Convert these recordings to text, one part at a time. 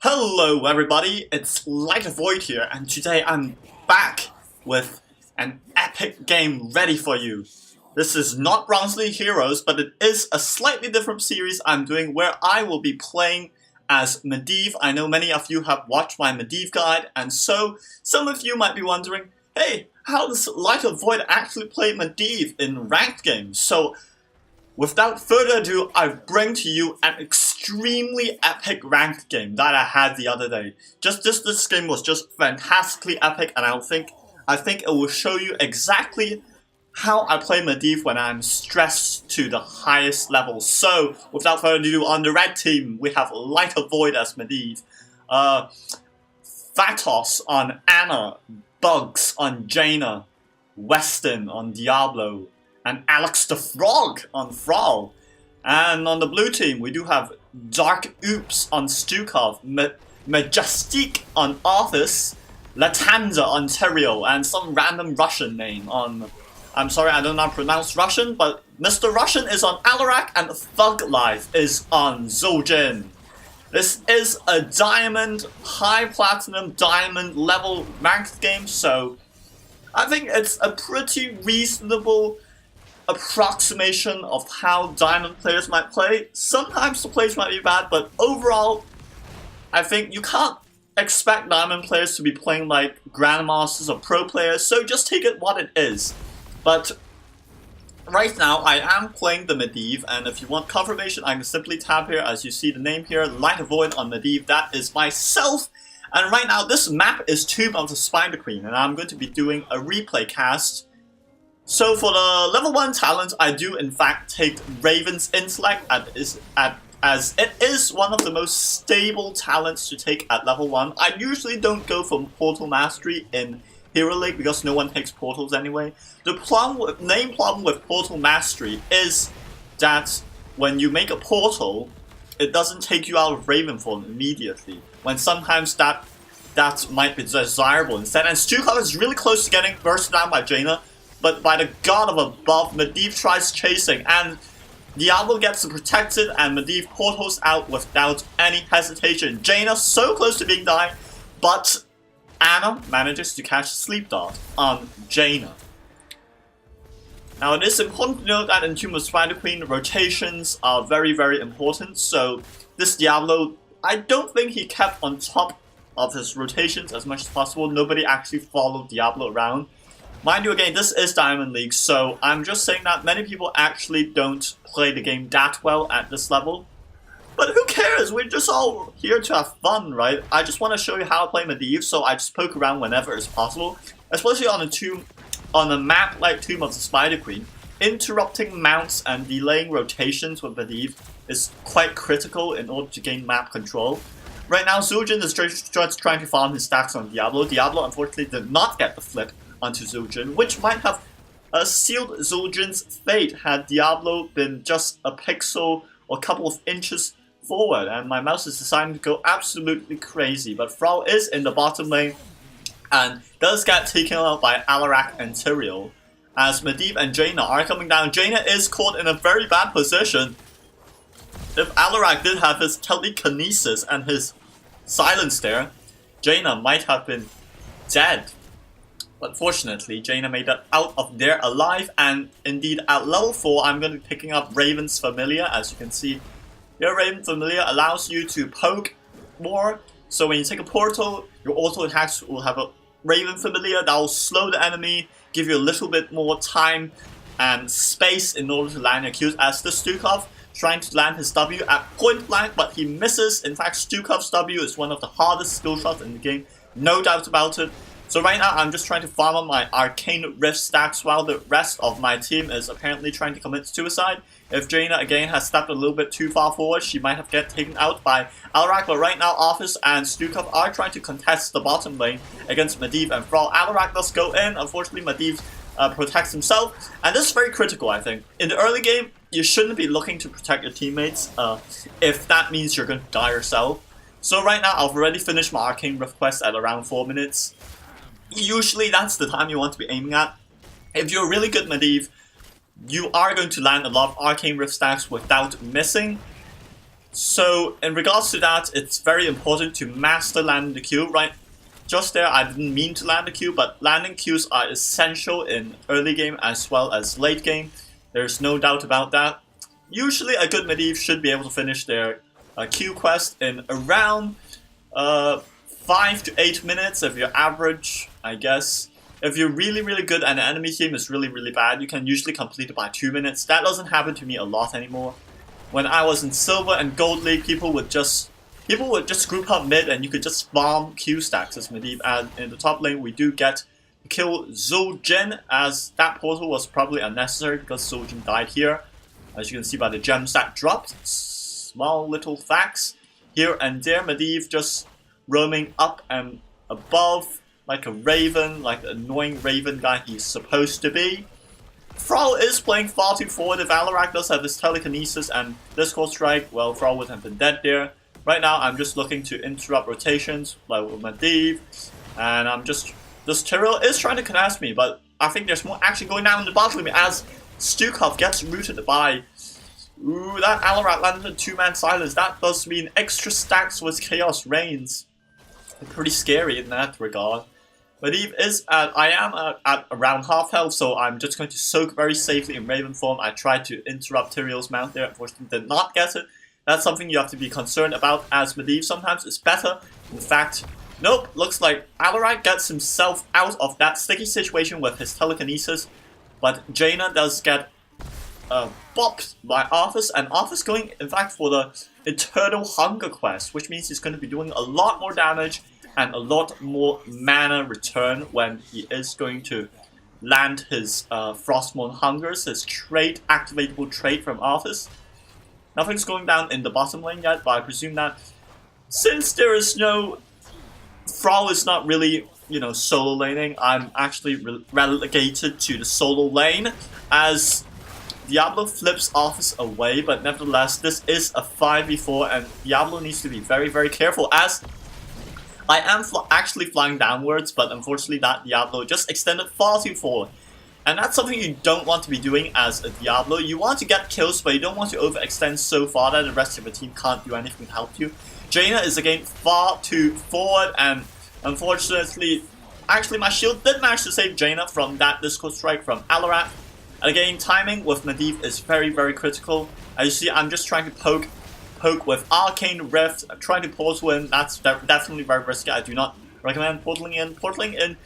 Hello everybody, it's Light of Void here, and today I'm back with an epic game ready for you. This is not Bronze League Heroes, but it is a slightly different series I'm doing where I will be playing as Medivh. I know many of you have watched my Medivh guide, and so some of you might be wondering, hey, how does Light of Void actually play Medivh in ranked games? So without further ado, I bring to you an extremely epic ranked game that I had the other day. This game was just fantastically epic, and I think it will show you exactly how I play Medivh when I'm stressed to the highest level. So, without further ado, on the red team, we have Light of Void as Medivh, Vatos on Anna, Bugs on Jaina, Weston on Diablo, and Alex the Frog on Thrall. And on the blue team, we do have Dark Oops on Stukov, Majestic on Arthas, Latanda on Tyrael, and some random Russian name on... I'm sorry, I don't know how to pronounce Russian, but Mr. Russian is on Alarak, and Thug Life is on Zul'jin. This is a diamond, high platinum, diamond level ranked game, so I think it's a pretty reasonable approximation of how diamond players might play. Sometimes the plays might be bad, but overall, I think you can't expect diamond players to be playing like grandmasters or pro players, so just take it what it is. But right now, I am playing the Medivh, and if you want confirmation, I can simply tap here, as you see the name here, Light of Void on Medivh. That is myself. And right now, this map is Tomb of the Spider Queen, and I'm going to be doing a replay cast. So for the level 1 talent, I do in fact take Raven's Intellect, as it is one of the most stable talents to take at level 1. I usually don't go for Portal Mastery in Hero League because no one takes portals anyway. The main problem with Portal Mastery is that when you make a portal, it doesn't take you out of Raven form immediately, when sometimes that might be desirable instead. And Stukov is really close to getting bursted down by Jaina, but by the god of above, Medivh tries chasing, and Diablo gets protected, and Medivh portals out without any hesitation. Jaina so close to being dying, but Anna manages to catch Sleep Dart on Jaina. Now it is important to note that in Tomb of Spider Queen, rotations are very, very important, so this Diablo, I don't think he kept on top of his rotations as much as possible. Nobody actually followed Diablo around. Mind you, again, this is Diamond League, so I'm just saying that many people actually don't play the game that well at this level. But who cares? We're just all here to have fun, right? I just want to show you how I play Medivh, so I just poke around whenever it's possible. Especially on a map like Tomb of the Spider Queen, interrupting mounts and delaying rotations with Medivh is quite critical in order to gain map control. Right now, Zul'jin is just trying to farm his stacks on Diablo. Diablo unfortunately did not get the flip onto Zul'jin, which might have sealed Zul'jin's fate had Diablo been just a pixel or a couple of inches forward, and my mouse is deciding to go absolutely crazy. But Thrall is in the bottom lane and does get taken out by Alarak and Tyrael as Medivh and Jaina are coming down. Jaina is caught in a very bad position. If Alarak did have his telekinesis and his silence there, Jaina might have been dead. But fortunately, Jaina made it out of there alive, and indeed at level 4 I'm going to be picking up Raven's Familiar. As you can see here, Raven Familiar allows you to poke more, so when you take a portal, your auto attacks will have a Raven Familiar that will slow the enemy, give you a little bit more time and space in order to land your Qs, as the Stukov trying to land his W at point blank, but he misses. In fact, Stukov's W is one of the hardest skill shots in the game, no doubt about it. So right now, I'm just trying to farm up my Arcane Rift stacks while the rest of my team is apparently trying to commit suicide. If Jaina again has stepped a little bit too far forward, she might have get taken out by Alarak, but right now Arthas and Stukov are trying to contest the bottom lane against Medivh and Thrall. Alarak does go in. Unfortunately, Medivh protects himself, and this is very critical, I think. In the early game, you shouldn't be looking to protect your teammates if that means you're going to die yourself. So right now, I've already finished my Arcane Rift quest at around 4 minutes. Usually that's the time you want to be aiming at. If you're really good Medivh, you are going to land a lot of Arcane Rift stacks without missing. So in regards to that, it's very important to master landing the Q, right? Just there, I didn't mean to land the Q, but landing Qs are essential in early game as well as late game. There's no doubt about that. Usually a good Medivh should be able to finish their Q quest in around 5 to 8 minutes if you're average, I guess. If you're really good and the enemy team is really bad, you can usually complete it by 2 minutes. That doesn't happen to me a lot anymore. When I was in Silver and Gold League, people would just group up mid and you could just farm Q stacks as Medivh. And in the top lane, we do get to kill Zul'jin, as that portal was probably unnecessary because Zul'jin died here. As you can see by the gems that dropped. Small little facts here and there. Medivh just roaming up and above like a raven, like the annoying raven guy he's supposed to be. Thrall is playing far too forward. If Alarak does have his telekinesis and Discord Strike, well, Thrall would have been dead there. Right now, I'm just looking to interrupt rotations, like with Medivh, and I'm just... This Tyrael is trying to connect me, but I think there's more action going down in the bottom lane as Stukov gets rooted by... Ooh, that Alarak landed a 2-man silence. That does mean extra stacks with Chaos Reigns. Pretty scary in that regard. Medivh is I am at around half health, so I'm just going to soak very safely in Raven form. I tried to interrupt Tyrael's mount there, unfortunately did not get it. That's something you have to be concerned about as Medivh. Sometimes it's better. In fact, nope, looks like Alarak gets himself out of that sticky situation with his telekinesis. But Jaina does get bopped by Arthas, and Arthas going, in fact, for the Eternal Hunger quest, which means he's going to be doing a lot more damage and a lot more mana return when he is going to land his Frostmourne Hungers, his trait, activatable trait from Arthas. Nothing's going down in the bottom lane yet, but I presume that since there is no... Thrall is not really, you know, solo laning, I'm actually relegated to the solo lane, as Diablo flips Arthas away, but nevertheless, this is a 5v4, and Diablo needs to be very careful, as I am actually flying downwards, but unfortunately that Diablo just extended far too forward. And that's something you don't want to be doing as a Diablo. You want to get kills, but you don't want to overextend so far that the rest of the team can't do anything to help you. Jaina is again far too forward, and unfortunately, actually my shield did manage to save Jaina from that Discord Strike from Alarak. Again, timing with Medivh is very critical. As you see, I'm just trying to poke with Arcane Rift, trying to portal in. That's definitely very risky. I do not recommend portaling in. Portaling in,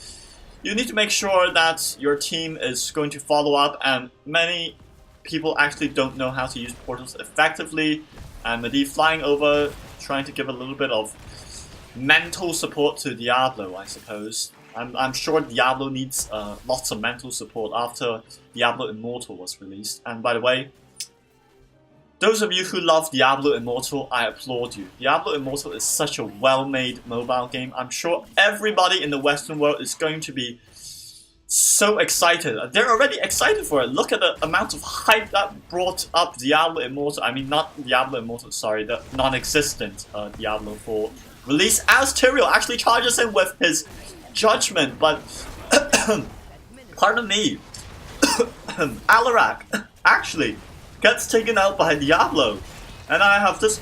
you need to make sure that your team is going to follow up, and many people actually don't know how to use portals effectively. And Medivh flying over, trying to give a little bit of mental support to Diablo, I suppose. I'm sure Diablo needs lots of mental support after Diablo Immortal was released. And by the way, those of you who love Diablo Immortal, I applaud you. Diablo Immortal is such a well-made mobile game. I'm sure everybody in the Western world is going to be so excited. They're already excited for it. Look at the amount of hype that brought up Diablo Immortal. I mean, not Diablo Immortal, sorry, the non-existent Diablo 4 release, as Tyrael actually charges him with his Judgment, but pardon me, Alarak actually gets taken out by Diablo, and I have this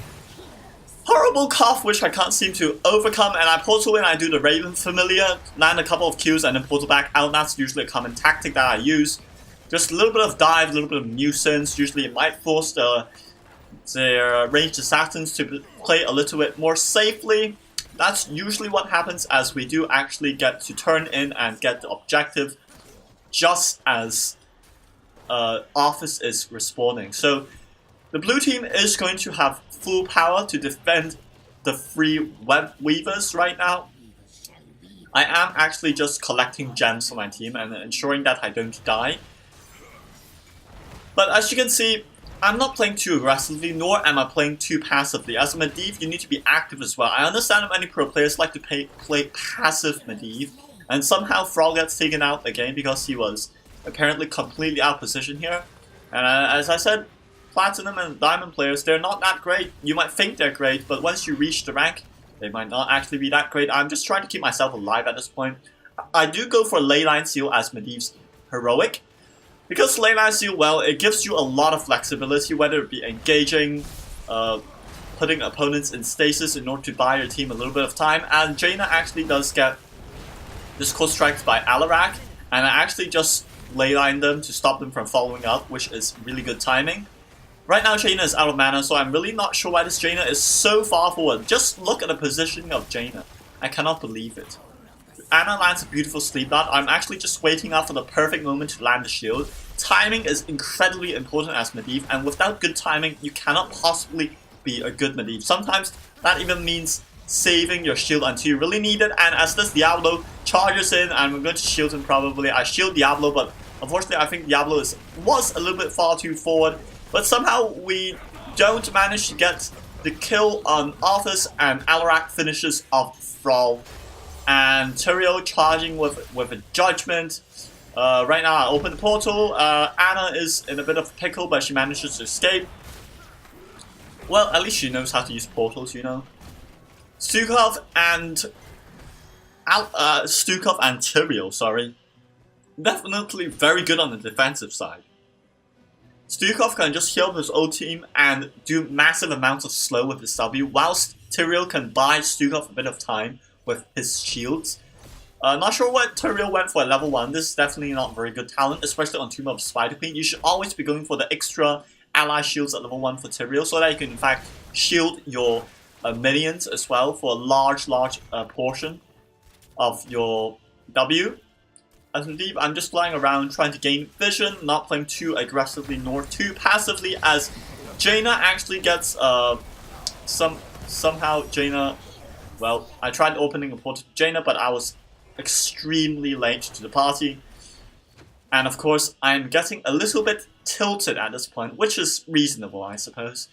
horrible cough which I can't seem to overcome, and I portal in, I do the Raven Familiar, land a couple of Qs and then portal back out. That's usually a common tactic that I use. Just a little bit of dive, a little bit of nuisance. Usually it might force their ranged assassins to play a little bit more safely. That's usually what happens, as we do actually get to turn in and get the objective just as Arthas is respawning. So the blue team is going to have full power to defend the free web weavers right now. I am actually just collecting gems for my team and ensuring that I don't die. But as you can see, I'm not playing too aggressively, nor am I playing too passively. As a Medivh, you need to be active as well. I understand that many pro players like to play passive Medivh, and somehow Thrall gets taken out again because he was apparently completely out of position here. And as I said, Platinum and Diamond players, they're not that great. You might think they're great, but once you reach the rank, they might not actually be that great. I'm just trying to keep myself alive at this point. I do go for Leyline Seal as Medivh's heroic. Because Leyline Seal, well, it gives you a lot of flexibility, whether it be engaging putting opponents in stasis in order to buy your team a little bit of time. And Jaina actually does get Discord Striked by Alarak, and I actually just leyline them to stop them from following up, which is really good timing. Right now Jaina is out of mana, so I'm really not sure why this Jaina is so far forward. Just look at the positioning of Jaina. I cannot believe it. Ana lands a beautiful sleep dart. I'm actually just waiting out for the perfect moment to land the shield. Timing is incredibly important as Medivh, and without good timing, you cannot possibly be a good Medivh. Sometimes that even means saving your shield until you really need it, and as this Diablo charges in, and I'm going to shield him probably. I shield Diablo, but unfortunately I think Diablo was a little bit far too forward. But somehow we don't manage to get the kill on Arthas, and Alarak finishes off Thrall. And Tyrael charging with a judgment. Right now I open the portal. Ana is in a bit of a pickle, but she manages to escape. Well, at least she knows how to use portals, you know. Stukov and Tyrael, sorry. Definitely very good on the defensive side. Stukov can just heal his old team and do massive amounts of slow with his W, whilst Tyrael can buy Stukov a bit of time with his shields. Not sure what Tyrael went for at level 1. This is definitely not very good talent, especially on Tomb of Spider Queen. You should always be going for the extra ally shields at level 1 for Tyrael, so that you can in fact shield your minions as well for a large portion of your W. As Medivh, I'm just flying around trying to gain vision, not playing too aggressively nor too passively, as Jaina actually gets somehow Jaina. Well, I tried opening a portal to Jaina, but I was extremely late to the party. And of course, I'm getting a little bit tilted at this point, which is reasonable, I suppose.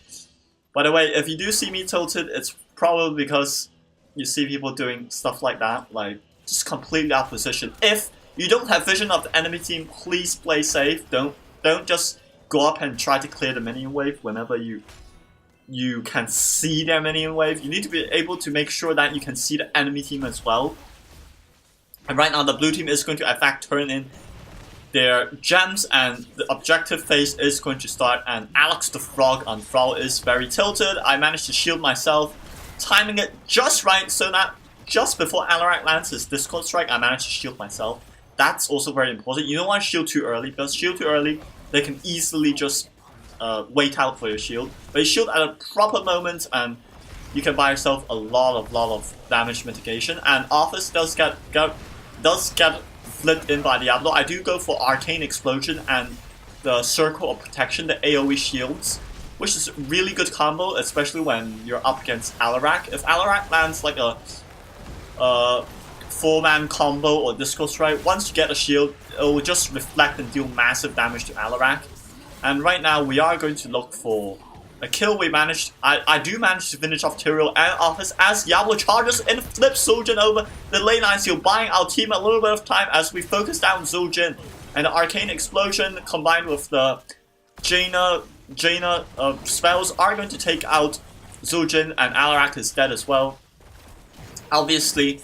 By the way, if you do see me tilted, it's probably because you see people doing stuff like that, like just completely out of position. If you don't have vision of the enemy team, please play safe. Don't just go up and try to clear the minion wave whenever you can see their minion wave. You need to be able to make sure that you can see the enemy team as well. And right now the blue team is going to in fact turn in their gems, and the objective phase is going to start, and Alex the Frog on Thrall is very tilted. I managed to shield myself, timing it just right so that just before Alarak lands his Discord Strike, I managed to shield myself. That's also very important. You don't want to shield too early, because shield too early, they can easily just wait out for your shield. But you shield at a proper moment, and you can buy yourself a lot of damage mitigation. And Arthas does get flipped in by Diablo. I do go for Arcane Explosion and the Circle of Protection, the AoE shields, which is a really good combo, especially when you're up against Alarak. If Alarak lands like a 4-man combo or Disco Strike, once you get a shield, it will just reflect and deal massive damage to Alarak. And right now we are going to look for a kill. I do manage to finish off Tyrael and Arthas as Diablo charges and flips Zul'jin over the lane line, so buying our team a little bit of time as we focus down Zul'jin. And the Arcane Explosion combined with the Jaina spells are going to take out Zul'jin, and Alarak is dead as well. Obviously,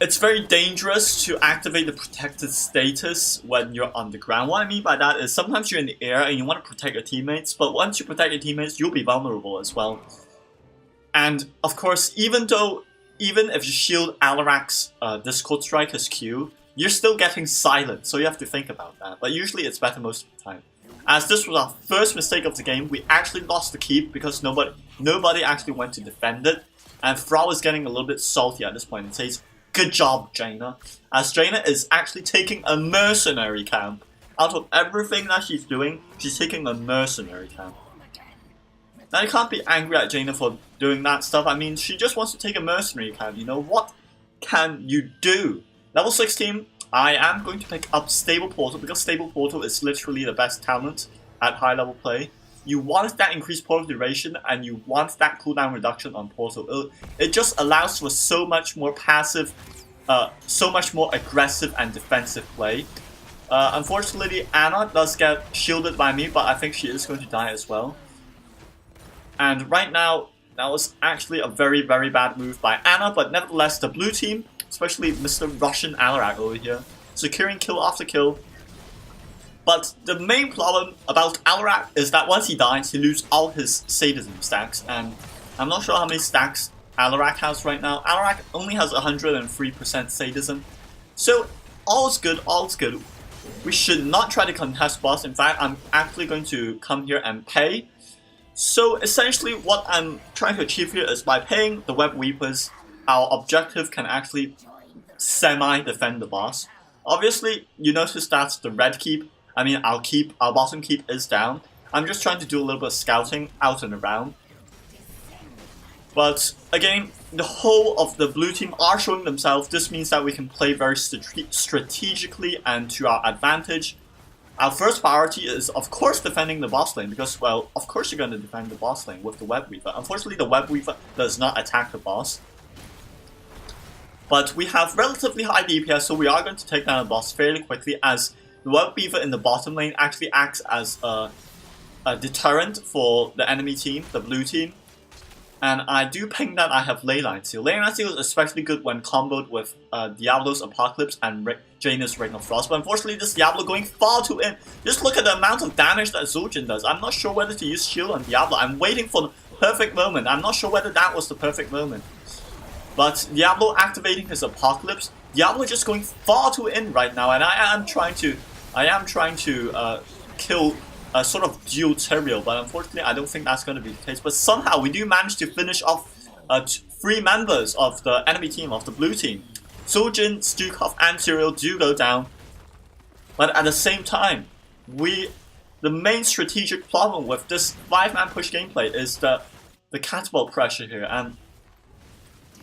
it's very dangerous to activate the protected status when you're on the ground. What I mean by that is sometimes you're in the air and you want to protect your teammates, but once you protect your teammates, you'll be vulnerable as well. And of course, even if you shield Alarak's Discord Strike, his Q, you're still getting silent, so you have to think about that. But usually it's better most of the time. As this was our first mistake of the game, we actually lost the keep because nobody actually went to defend it. And Thrall is getting a little bit salty at this point and says, "Good job, Jaina." As Jaina is actually taking a mercenary camp. Out of everything that she's doing, she's taking a mercenary camp. Now you can't be angry at Jaina for doing that stuff. I mean, she just wants to take a mercenary camp, you know? What can you do? Level 16, I am going to pick up Stable Portal because Stable Portal is literally the best talent at high level play. You want that increased portal duration, and you want that cooldown reduction on portal. It just allows for so much more passive, so much more aggressive and defensive play. Unfortunately, Ana does get shielded by me, but I think she is going to die as well. And right now, that was actually a very bad move by Ana, but nevertheless, the blue team, especially Mr. Russian Alarak over here, securing kill after kill. But the main problem about Alarak is that once he dies, he loses all his sadism stacks, and I'm not sure how many stacks Alarak has right now. Alarak only has 103% sadism, so all's good, all's good. We should not try to contest boss. In fact, I'm actually going to come here and pay. So essentially what I'm trying to achieve here is by paying the Web Weepers, our objective can actually semi-defend the boss. Obviously, you notice that the red keep, our bottom keep is down. I'm just trying to do a little bit of scouting out and around. But again, the whole of the blue team are showing themselves. This means that we can play very strategically and to our advantage. Our first priority is, of course, defending the boss lane because, well, of course you're going to defend the boss lane with the Web Weaver. Unfortunately, the Web Weaver does not attack the boss. But we have relatively high DPS, so we are going to take down the boss fairly quickly as the Web Weaver in the bottom lane actually acts as a deterrent for the enemy team, the blue team. And I do ping that I have Leyline Seal. Leyline Seal is especially good when comboed with Diablo's Apocalypse and Jaina's Ring of Frost. But unfortunately, this Diablo going far too in. Just look at the amount of damage that Zul'jin does. I'm not sure whether to use Shield on Diablo. I'm waiting for the perfect moment. I'm not sure whether that was the perfect moment. But Diablo activating his Apocalypse. Diablo just going far too in right now. And I am trying to kill a sort of dual Tyrael, but unfortunately I don't think that's going to be the case. But somehow we do manage to finish off 3 members of the enemy team, of the blue team. Zul'jin, Stukov and Tyrael do go down, but at the same time, the main strategic problem with this 5-man push gameplay is the catapult pressure here. And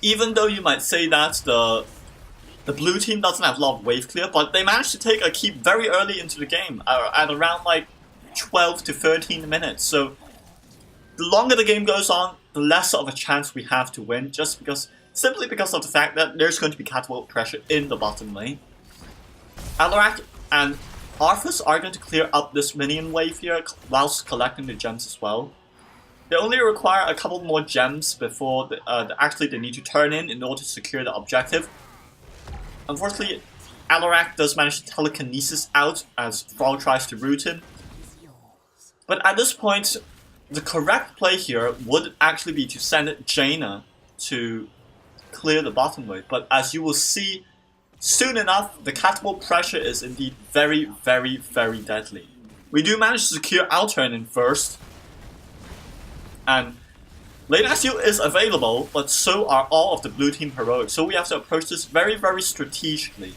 even though you might say that the blue team doesn't have a lot of wave clear, but they managed to take a keep very early into the game at around like 12 to 13 minutes. So the longer the game goes on, the less of a chance we have to win, simply because of the fact that there's going to be catapult pressure in the bottom lane. Alarak and Arthas are going to clear up this minion wave here whilst collecting the gems as well. They only require a couple more gems before actually they need to turn in order to secure the objective. Unfortunately, Alarak does manage to telekinesis out as Thrall tries to root him. But at this point, the correct play here would actually be to send Jaina to clear the bottom lane. But as you will see soon enough, the catapult pressure is indeed very, very, very deadly. We do manage to secure our turn in first. And Leyline Seal is available, but so are all of the blue team heroics. So we have to approach this very, very strategically.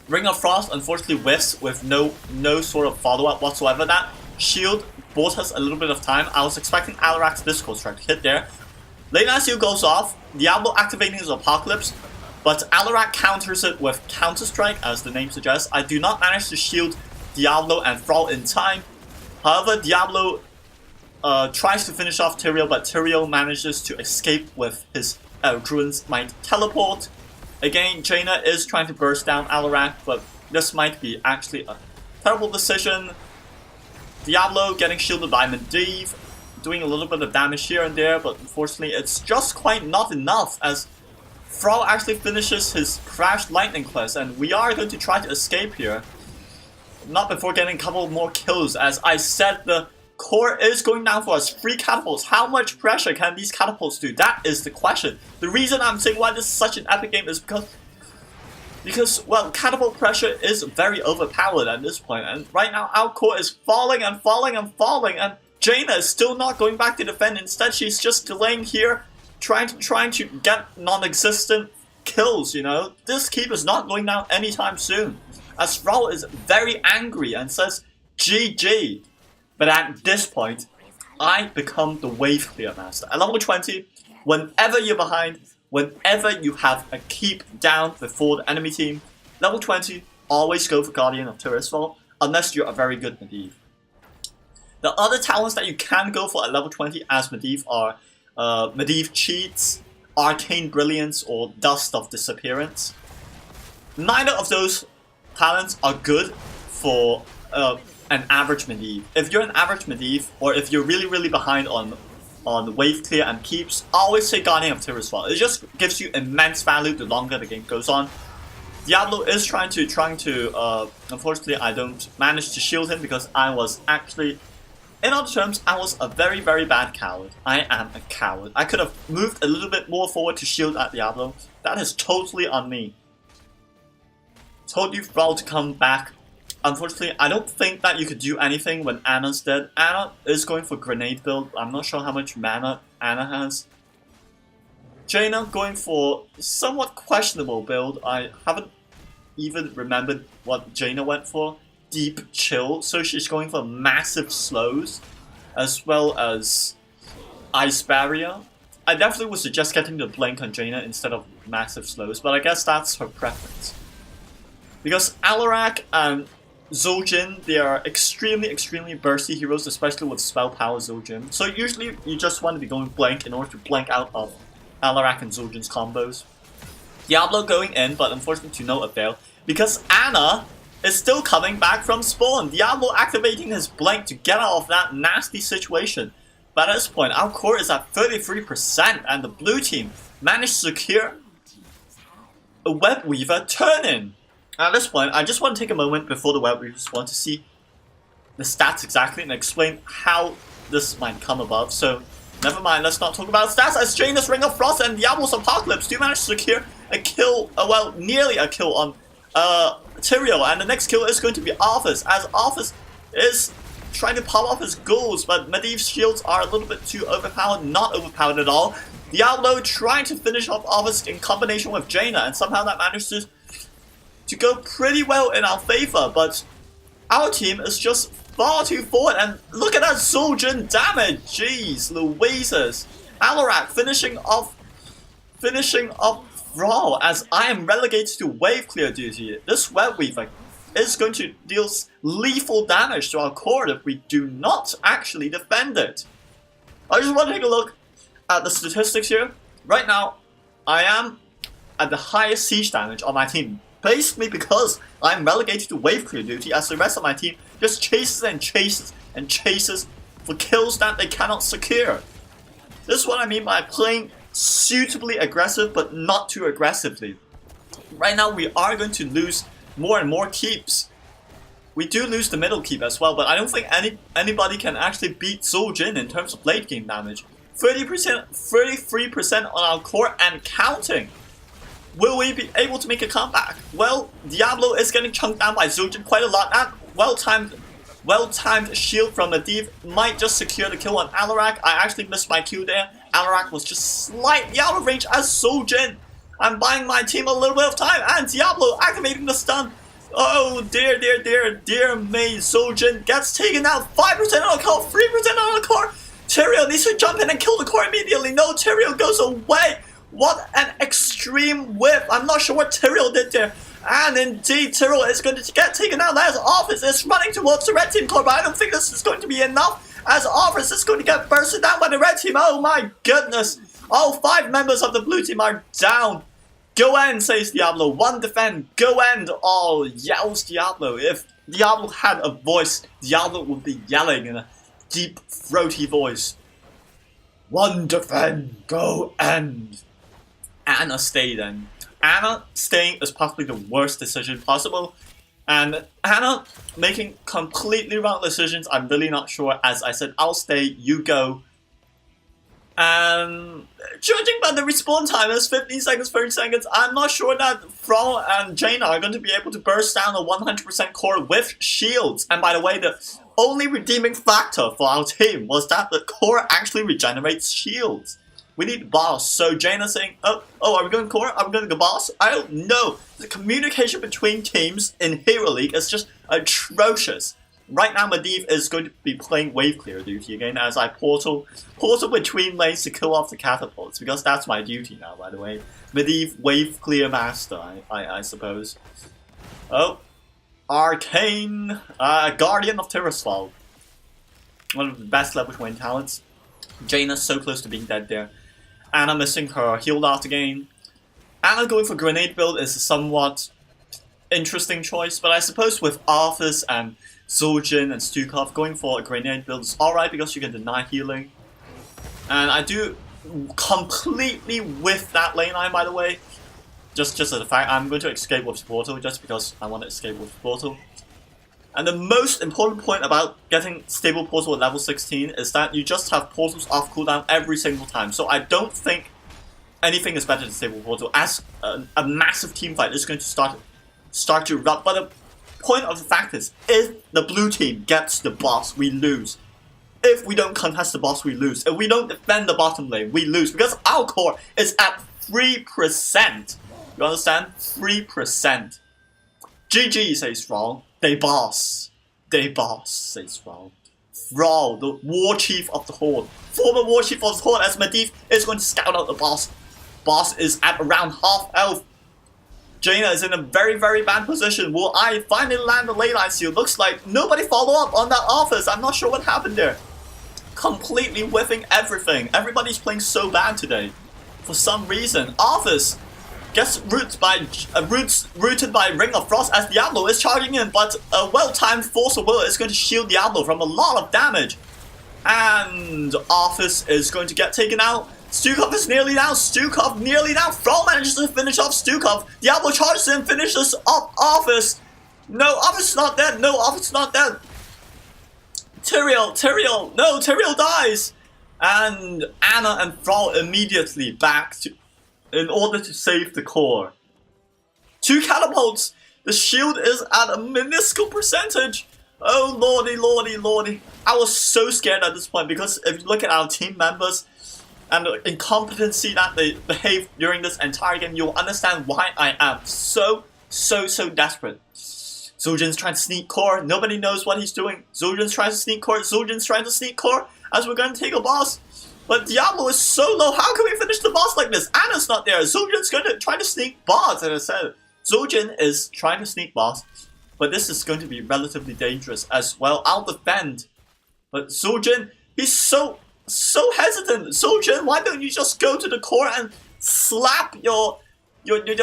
Ring of Frost unfortunately whiffs with no sort of follow-up whatsoever. That shield bought us a little bit of time. I was expecting Alarak's Discord Strike to hit there. Leyline Seal goes off, Diablo activating his Apocalypse, but Alarak counters it with Counter Strike, as the name suggests. I do not manage to shield Diablo and Thrall in time. However, Diablo tries to finish off Tyrael, but Tyrael manages to escape with his Druid's Might teleport. Again, Jaina is trying to burst down Alarak, but this might be actually a terrible decision. Diablo getting shielded by Medivh, doing a little bit of damage here and there, but unfortunately it's just quite not enough as Thrall actually finishes his Crashed Lightning Quest, and we are going to try to escape here. Not before getting a couple more kills. As I said, the core is going down for us. 3 catapults. How much pressure can these catapults do? That is the question. The reason I'm saying why this is such an epic game is because well, catapult pressure is very overpowered at this point, and right now our core is falling and falling and falling, and Jaina is still not going back to defend. Instead, she's just delaying here, trying to get non-existent kills, you know. This keep is not going down anytime soon, as Thrall is very angry and says GG. But at this point, I become the wave clear master. At level 20, whenever you're behind, whenever you have a keep down before the enemy team, level 20, always go for Guardian of Tirisfal, unless you're a very good Medivh. The other talents that you can go for at level 20 as Medivh are Medivh Cheats, Arcane Brilliance, or Dust of Disappearance. Neither of those talents are good for an average Medivh. If you're an average Medivh, or if you're really behind on wave clear and keeps, always say Guardian of Tirisfal. It just gives you immense value the longer the game goes on. Diablo is trying to unfortunately I don't manage to shield him because I was actually, in other terms, I was a very, very bad coward. I am a coward. I could have moved a little bit more forward to shield at Diablo. That is totally on me. Told you Thrall to come back. Unfortunately, I don't think that you could do anything when Anna's dead. Anna is going for grenade build. I'm not sure how much mana Anna has. Jaina going for somewhat questionable build. I haven't even remembered what Jaina went for. Deep chill. So she's going for massive slows as well as ice barrier. I definitely would suggest getting the blink on Jaina instead of massive slows, but I guess that's her preference. Because Alarak and Zul'jin, they are extremely bursty heroes, especially with spell power Zul'jin. So usually you just want to be going blank in order to blank out of Alarak and Zul'jin's combos. Diablo going in, but unfortunately to no avail, because Anna is still coming back from spawn. Diablo activating his blank to get out of that nasty situation. But at this point, our core is at 33%, and the blue team managed to secure a Web Weaver turn-in. At this point, I just want to take a moment before the Web Weavers spawn to see the stats exactly and explain how this might come above. So, never mind, let's not talk about stats, as Jaina's Ring of Frost and Diablo's Apocalypse do manage to secure a kill, well, nearly a kill on Tyrael, and the next kill is going to be Arthas, as Arthas is trying to pop off his ghouls, but Medivh's shields are a little bit too overpowered, not overpowered at all. Diablo trying to finish off Arthas in combination with Jaina, and somehow that manages to go pretty well in our favor, but our team is just far too forward, and look at that Zul'jin damage, jeez Louises. Alarak finishing off Thrall, as I am relegated to wave clear duty. This Web Weaver is going to deal lethal damage to our core if we do not actually defend it. I just want to take a look at the statistics here. Right now, I am at the highest siege damage on my team, basically because I'm relegated to wave clear duty, as the rest of my team just chases and chases and chases for kills that they cannot secure. This is what I mean by playing suitably aggressive, but not too aggressively. Right now, we are going to lose more and more keeps. We do lose the middle keep as well, but I don't think anybody can actually beat Zul'jin in terms of late game damage. 30%, 33% on our core and counting. Will we be able to make a comeback? Well, Diablo is getting chunked down by Zul'jin quite a lot. That well-timed shield from Medivh might just secure the kill on Alarak. I actually missed my Q there. Alarak was just slightly out of range as Zul'jin. I'm buying my team a little bit of time, and Diablo activating the stun. Oh dear me, Zul'jin gets taken out. 5% on the core, 3% on the core. Tyrael needs to jump in and kill the core immediately. No, Tyrael goes away. What an extreme whip. I'm not sure what Tyrael did there. And indeed, Tyrael is going to get taken out as Arthas is running towards the red team core, but I don't think this is going to be enough, as Arthas is going to get bursted down by the red team. Oh my goodness. All 5 members of the blue team are down. Go end, says Diablo. 1 defend. Go end all, yells Diablo. If Diablo had a voice, Diablo would be yelling in a deep, throaty voice. 1 defend. Go end. Anna stay then. Anna staying is possibly the worst decision possible. And Anna making completely wrong decisions. I'm really not sure. As I said, I'll stay, you go. And judging by the respawn time is 15 seconds, 30 seconds, I'm not sure that Thrall and Jaina are going to be able to burst down a 100% core with shields. And by the way, the only redeeming factor for our team was that the core actually regenerates shields. We need boss. So Jaina saying, oh, are we going core? Are we going to go boss? I don't know. The communication between teams in Hero League is just atrocious. Right now, Medivh is going to be playing wave clear duty again as I portal between lanes to kill off the catapults, because that's my duty now, by the way. Medivh wave clear master, I suppose. Oh, Arcane Guardian of Tirisfal. One of the best level 20 talents. Jaina so close to being dead there. Anna missing her heal art again. Anna going for grenade build is a somewhat interesting choice, but I suppose with Arthas and Zul'jin and Stukov, going for a grenade build is alright because you can deny healing. And I do completely whiff that lane line, by the way. Just as a fact, I'm going to escape with portal just because I want to escape with portal. And the most important point about getting stable portal at level 16 is that you just have portals off cooldown every single time. So I don't think anything is better than stable portal, as a massive team fight is going to start to erupt. But the point of the fact is, if the blue team gets the boss, we lose. If we don't contest the boss, we lose. If we don't defend the bottom lane, we lose. Because our core is at 3%. You understand? 3%. GG, says Thrall. They boss. They boss, says Thrall. Thrall, the war chief of the Horde. Former war chief of the Horde, as Medivh is going to scout out the boss. Boss is at around half health. Jaina is in a very, very bad position. Will I finally land the leyline seal? Looks like nobody follow up on that office. I'm not sure what happened there. Completely whiffing everything. Everybody's playing so bad today. For some reason. Office gets rooted by Ring of Frost as Diablo is charging in, but a well-timed Force of Will is going to shield Diablo from a lot of damage. And Office is going to get taken out. Stukov is nearly down. Stukov nearly down. Thrall manages to finish off Stukov. Diablo charges in, finishes off Office. No, Office is not dead. No, Office is not dead. Tyrael. No, Tyrael dies. And Anna and Thrall immediately back to in order to save the core. 2 catapults. The shield is at a minuscule percentage. Oh lordy. I was so scared at this point because if you look at our team members and the incompetency that they behaved during this entire game, you'll understand why I am so desperate. Zul'jin's trying to sneak core. Nobody knows what he's doing. Zul'jin's trying to sneak core. Zul'jin's trying to sneak core as we're going to take a boss. But Diablo is so low. How can we finish the boss like this? Anna's not there. Zul'jin's going to try to sneak boss, as I said. Zul'jin is trying to sneak boss. But this is going to be relatively dangerous as well. I'll defend. But Zul'jin, he's so hesitant. Zul'jin, why don't you just go to the core and slap your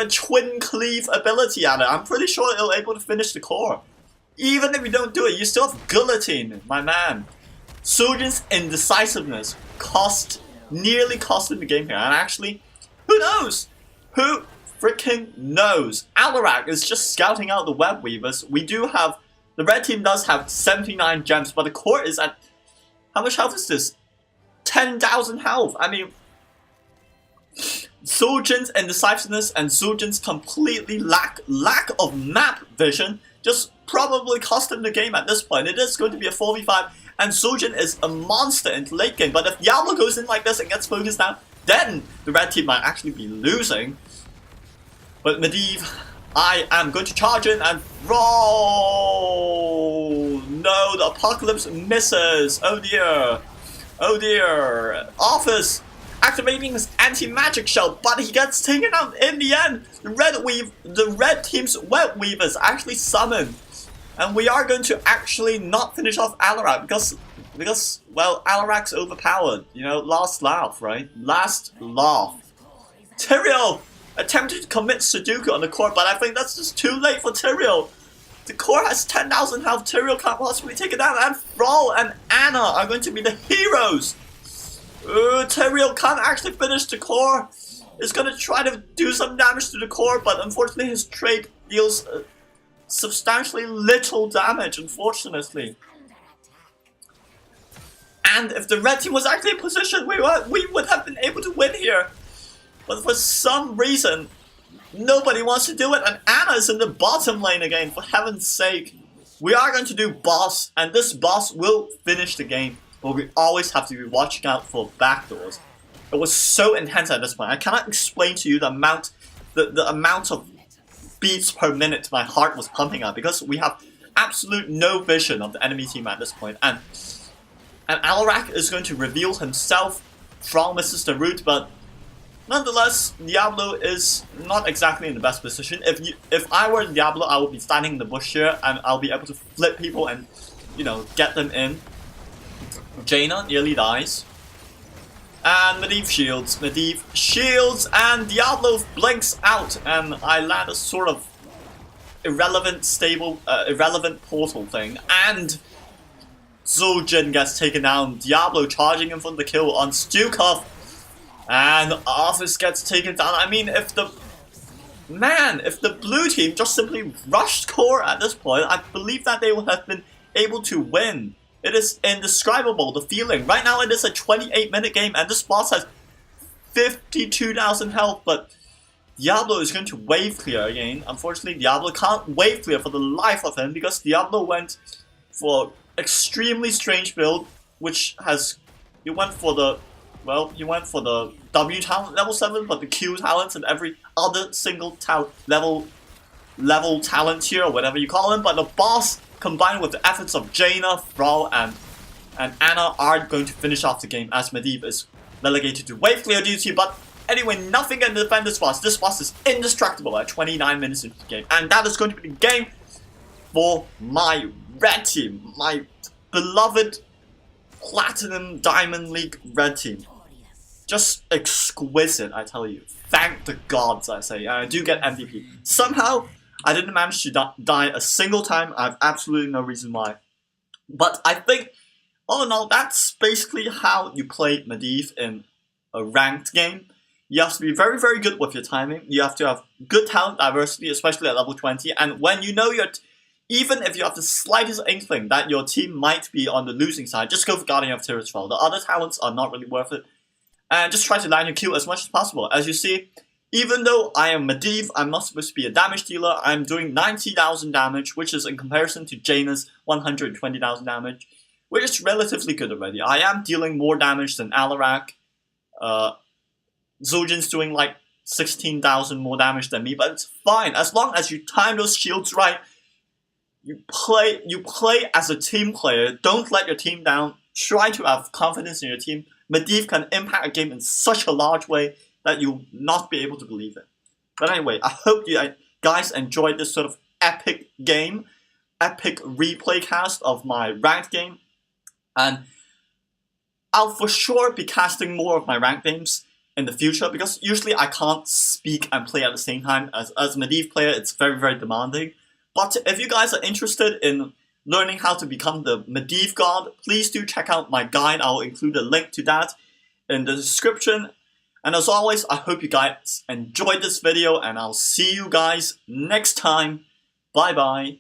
twin cleave ability at it? I'm pretty sure it'll able to finish the core. Even if you don't do it, you still have guillotine, my man. Zul'jin's indecisiveness nearly cost him the game here. And actually, who knows? Who freaking knows? Alarak is just scouting out the web weavers. We do have, the red team does have 79 gems, but the core is at, how much health is this? 10,000 health. I mean, Zul'jin's indecisiveness and Zul'jin's completely lack of map vision just probably cost him the game at this point. It is going to be a 4v5, and Zul'jin is a monster in late game. But if Diablo goes in like this and gets focused down, then the red team might actually be losing. But Medivh, I am going to charge in and roll. No, the apocalypse misses. Oh dear. Oh dear. Office activating his anti-magic shell, but he gets taken out in the end. The red team's web weavers actually summon. And we are going to actually not finish off Alarak because well, Alarak's overpowered. You know, last laugh, right? Last laugh. Tyrael attempted to commit Sudoku on the core, but I think that's just too late for Tyrael. The core has 10,000 health. Tyrael can't possibly take it down, and Thrall and Anna are going to be the heroes. Tyrael can't actually finish the core. He's going to try to do some damage to the core, but unfortunately his trait deals substantially little damage, unfortunately. And if the red team was actually in position, we would have been able to win here. But for some reason, nobody wants to do it, and Anna is in the bottom lane again, for heaven's sake. We are going to do boss, and this boss will finish the game, but we always have to be watching out for backdoors. It was so intense at this point. I cannot explain to you the amount of beats per minute my heart was pumping out, because we have absolute no vision of the enemy team at this point. And Alarak is going to reveal himself. Thrall misses the root, but nonetheless, Diablo is not exactly in the best position. If I were Diablo, I would be standing in the bush here, and I'll be able to flip people and, you know, get them in. Jaina nearly dies. And Medivh shields, and Diablo blinks out, and I land a sort of irrelevant portal thing, and Zul'jin gets taken down. Diablo charging in for the kill on Stukov, and Office gets taken down. I mean, if the man, if the blue team just simply rushed core at this point, I believe that they would have been able to win. It is indescribable, the feeling. Right now it is a 28-minute game and this boss has 52,000 health, but Diablo is going to wave clear again. Unfortunately, Diablo can't wave clear for the life of him because Diablo went for extremely strange build, which has he went for the W talent level 7, but the Q talents and every other single level talent here, or whatever you call them. But the boss, combined with the efforts of Jaina, Thrall, and Anna, are going to finish off the game as Medivh is relegated to wave clear duty. But anyway, nothing can defend this boss. This boss is indestructible at 29 minutes into the game, and that is going to be the game for my red team, my beloved Platinum Diamond League red team. Just exquisite, I tell you. Thank the gods, I say. And I do get MVP. Somehow, I didn't manage to die a single time. I have absolutely no reason why. But I think, all in all, that's basically how you play Medivh in a ranked game. You have to be very, very good with your timing. You have to have good talent diversity, especially at level 20. And when you know even if you have the slightest inkling that your team might be on the losing side, just go for Guardian of Tirisfal. The other talents are not really worth it. And just try to land your Q as much as possible. As you see, even though I am Medivh, I'm not supposed to be a damage dealer. I'm doing 90,000 damage, which is in comparison to Jaina's 120,000 damage, which is relatively good already. I am dealing more damage than Alarak. Zul'jin's doing like 16,000 more damage than me, but it's fine. As long as you time those shields right, you play as a team player. Don't let your team down. Try to have confidence in your team. Medivh can impact a game in such a large way that you'll not be able to believe it. But anyway, I hope you guys enjoyed this sort of epic game, epic replay cast of my ranked game. And I'll for sure be casting more of my ranked games in the future, because usually I can't speak and play at the same time. As a Medivh player, it's very, very demanding. But if you guys are interested in learning how to become the Medivh god, please do check out my guide. I'll include a link to that in the description. And as always, I hope you guys enjoyed this video, and I'll see you guys next time. Bye bye.